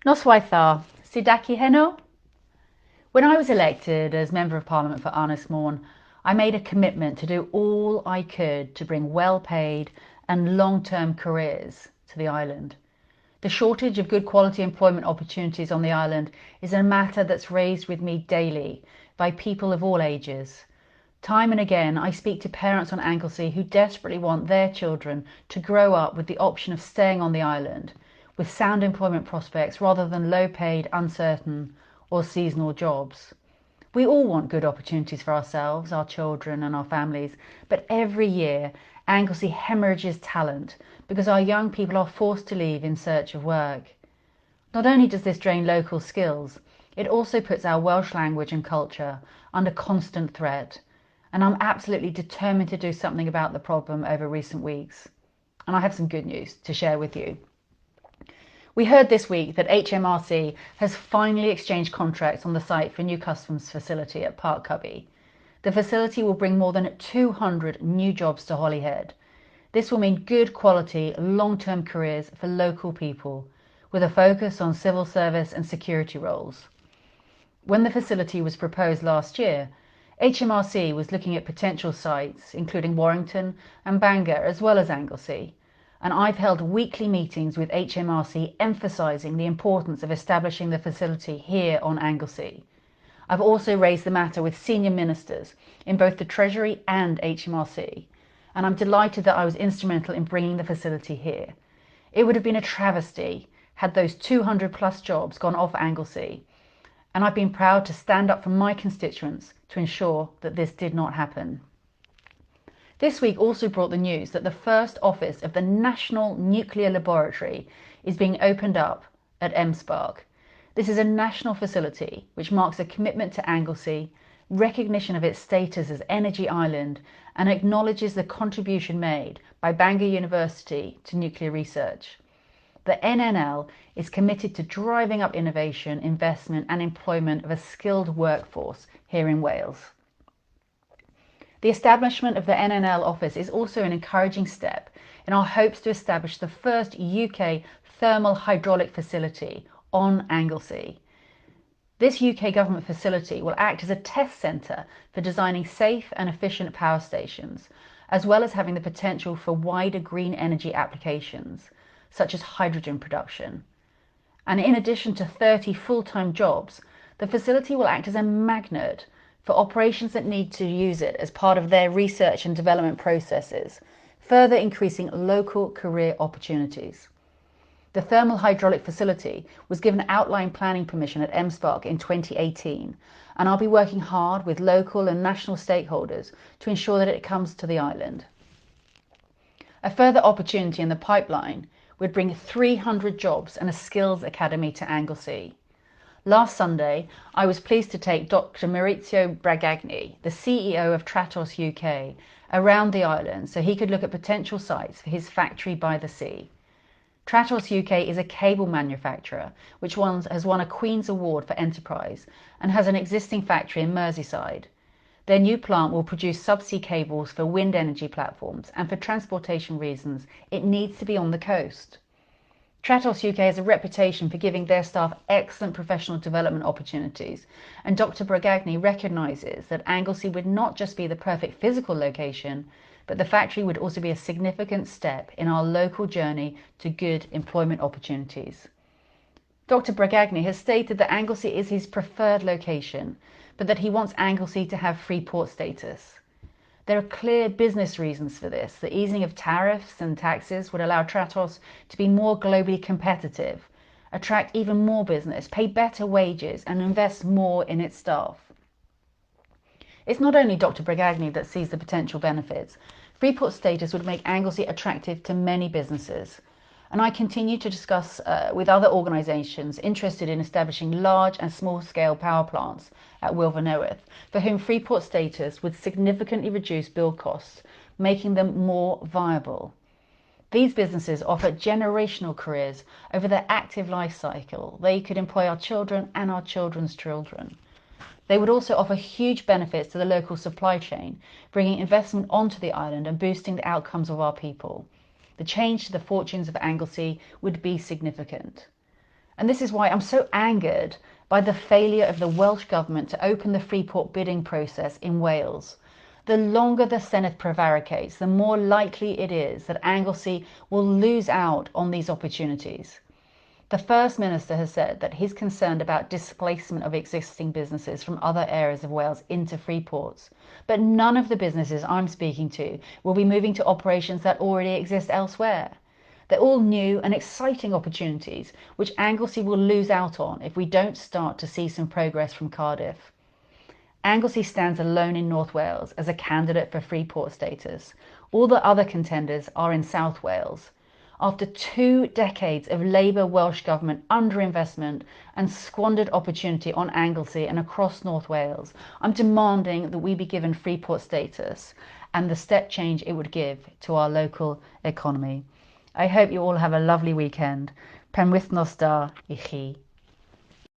Noswaith Sidaki Heno. When I was elected as Member of Parliament for Arnessmorn, I made a commitment to do all I could to bring well-paid and long-term careers to the island. The shortage of good quality employment opportunities on the island is a matter that's raised with me daily by people of all ages. Time and again, I speak to parents on Anglesey who desperately want their children to grow up with the option of staying on the island, with sound employment prospects rather than low-paid, uncertain or seasonal jobs. We all want good opportunities for ourselves, our children and our families, but every year Anglesey hemorrhages talent because our young people are forced to leave in search of work. Not only does this drain local skills, it also puts our Welsh language and culture under constant threat. And I'm absolutely determined to do something about the problem over recent weeks. And I have some good news to share with you. We heard this week that HMRC has finally exchanged contracts on the site for a new customs facility at Park Cubby. The facility will bring more than 200 new jobs to Holyhead. This will mean good quality, long-term careers for local people, with a focus on civil service and security roles. When the facility was proposed last year, HMRC was looking at potential sites, including Warrington and Bangor, as well as Anglesey. And I've held weekly meetings with HMRC emphasising the importance of establishing the facility here on Anglesey. I've also raised the matter with senior ministers in both the Treasury and HMRC, and I'm delighted that I was instrumental in bringing the facility here. It would have been a travesty had those 200 plus jobs gone off Anglesey, and I've been proud to stand up for my constituents to ensure that this did not happen. This week also brought the news that the first office of the National Nuclear Laboratory is being opened up at MSpark. This is a national facility which marks a commitment to Anglesey, recognition of its status as Energy Island, and acknowledges the contribution made by Bangor University to nuclear research. The NNL is committed to driving up innovation, investment and employment of a skilled workforce here in Wales. The establishment of the NNL office is also an encouraging step in our hopes to establish the first UK thermal hydraulic facility on Anglesey. This UK government facility will act as a test centre for designing safe and efficient power stations, as well as having the potential for wider green energy applications, such as hydrogen production. And in addition to 30 full-time jobs, the facility will act as a magnet for operations that need to use it as part of their research and development processes, further increasing local career opportunities. The thermal hydraulic facility was given outline planning permission at MSpark in 2018, and I'll be working hard with local and national stakeholders to ensure that it comes to the island. A further opportunity in the pipeline would bring 300 jobs and a skills academy to Anglesey. Last Sunday, I was pleased to take Dr. Maurizio Bragagni, the CEO of Tratos UK, around the island so he could look at potential sites for his factory by the sea. Tratos UK is a cable manufacturer which has won a Queen's Award for Enterprise and has an existing factory in Merseyside. Their new plant will produce subsea cables for wind energy platforms, and for transportation reasons, it needs to be on the coast. Tratos UK has a reputation for giving their staff excellent professional development opportunities, and Dr. Bragagni recognises that Anglesey would not just be the perfect physical location, but the factory would also be a significant step in our local journey to good employment opportunities. Dr. Bragagni has stated that Anglesey is his preferred location, but that he wants Anglesey to have free port status. There are clear business reasons for this. The easing of tariffs and taxes would allow Tratos to be more globally competitive, attract even more business, pay better wages and invest more in its staff. It's not only Dr. Bragagni that sees the potential benefits. Freeport status would make Anglesey attractive to many businesses. And I continue to discuss with other organisations interested in establishing large and small-scale power plants at Wilvernewydd, for whom Freeport status would significantly reduce build costs, making them more viable. These businesses offer generational careers over their active life cycle. They could employ our children and our children's children. They would also offer huge benefits to the local supply chain, bringing investment onto the island and boosting the outcomes of our people. The change to the fortunes of Anglesey would be significant. And this is why I'm so angered by the failure of the Welsh Government to open the Freeport bidding process in Wales. The longer the Senedd prevaricates, the more likely it is that Anglesey will lose out on these opportunities. The First Minister has said that he's concerned about displacement of existing businesses from other areas of Wales into Freeports. But none of the businesses I'm speaking to will be moving to operations that already exist elsewhere. They're all new and exciting opportunities, which Anglesey will lose out on if we don't start to see some progress from Cardiff. Anglesey stands alone in North Wales as a candidate for Freeport status. All the other contenders are in South Wales. After 2 decades of Labour Welsh Government underinvestment and squandered opportunity on Anglesey and across North Wales, I'm demanding that we be given Freeport status and the step change it would give to our local economy. I hope you all have a lovely weekend. Penwythnos da I chi.